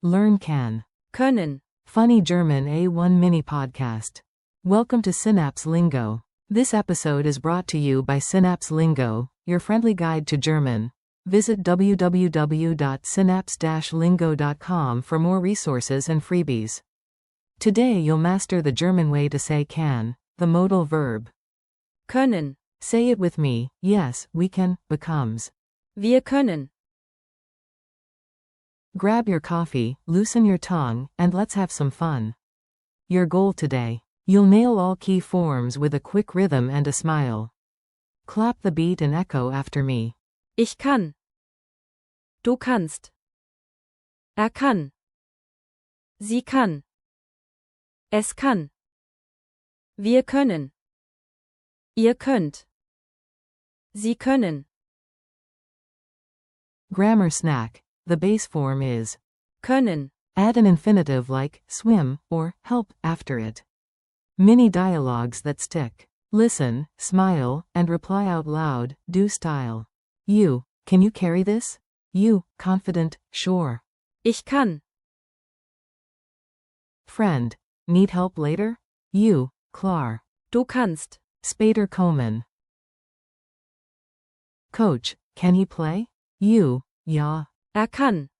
Learn can. können. Funny German A1 mini podcast. Welcome to Synapse Lingo. This episode is brought to you by Synapse Lingo, your friendly guide to German. Visit www.synapse-lingo.com for more resources and freebies. Today you'll master the German way to say can, the modal verb. Können. Say it with me. Yes, we can, becomes. Wir können. Grab your coffee, loosen your tongue, and let's have some fun. Your goal today. You'll nail all key forms with a quick rhythm and a smile. Clap the beat and echo after me. Ich kann. Du kannst. Kann. Sie kann. Es kann. Wir können. Ihr könnt. Sie können. Grammar snack. The base form is Können. Add an infinitive like swim or help after it. Mini dialogues that stick. Listen, smile, and reply out loud. Do style. You, can you carry this? You, confident, sure. Ich kann. Friend, need help later? You, klar. Du kannst. Später kommen. Coach, can he play? You, ja. Kann.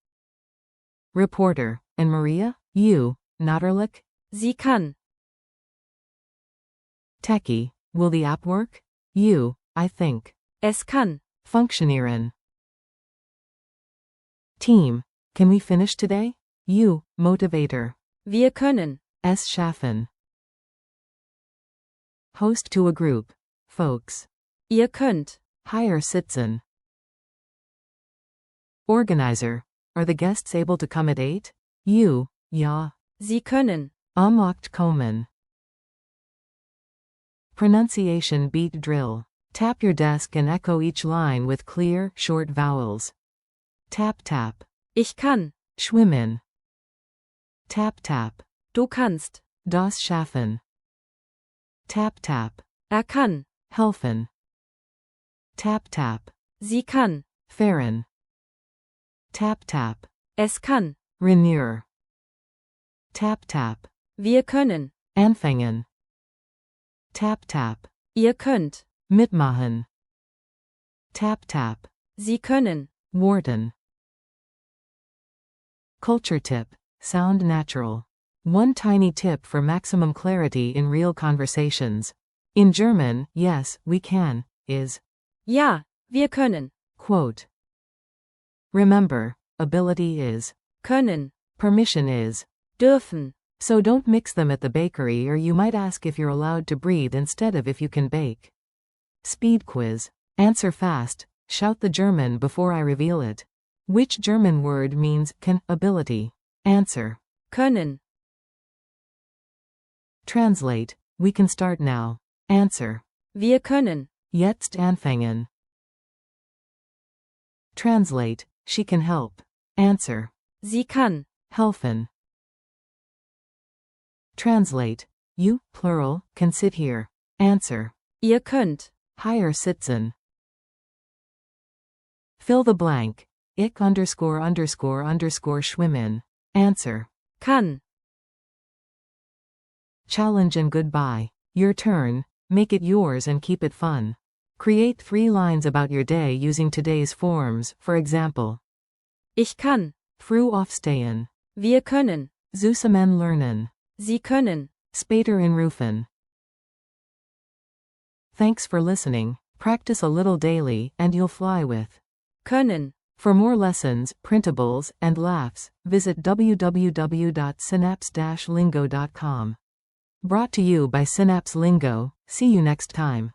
Reporter, and Maria? You, natürlich? Sie kann. Techie, will the app work? You, I think. Es kann. Funktionieren. Team, can we finish today? You, motivator. Wir können. Es schaffen. Host to a group. Folks. Ihr könnt. Higher sitzen. Organizer, are the guests able to come at 8? You, ja. Sie können. Acht kommen. Pronunciation beat drill. Tap your desk and echo each line with clear, short vowels. Tap tap. Ich kann. Schwimmen. Tap tap. Du kannst. Das schaffen. Tap tap. Kann. Helfen. Tap tap. Sie kann. Fahren. Tap tap. Es kann. Renew. Tap tap. Wir können. Anfangen. Tap tap. Ihr könnt. Mitmachen. Tap tap. Sie können. Warten. Culture tip. Sound natural. One tiny tip for maximum clarity in real conversations. In German, yes, we can, is Ja, wir können. quote. Remember, ability is Können. permission is. Dürfen. So don't mix them at the bakery or you might ask if you're allowed to breathe instead of if you can bake. Speed quiz. Answer fast. Shout the German before I reveal it. Which German word means can ability? Answer. Können. Translate. We can start now. Answer. Wir können. Jetzt anfangen. Translate. She can help. Answer. Sie kann. Helfen. Translate. You, plural, can sit here. Answer. Ihr könnt. Higher sitzen. Fill the blank. Ich ___ schwimmen. Answer. Kann. Challenge and goodbye. Your turn. Make it yours and keep it fun. Create 3 lines about your day using today's forms, for example. Ich kann. Früh aufstehen. Wir können. Zusammen lernen. Sie können. Später anrufen. Thanks for listening. Practice a little daily, and you'll fly with Können. For more lessons, printables, and laughs, visit www.synapse-lingo.com. Brought to you by Synapse Lingo. See you next time.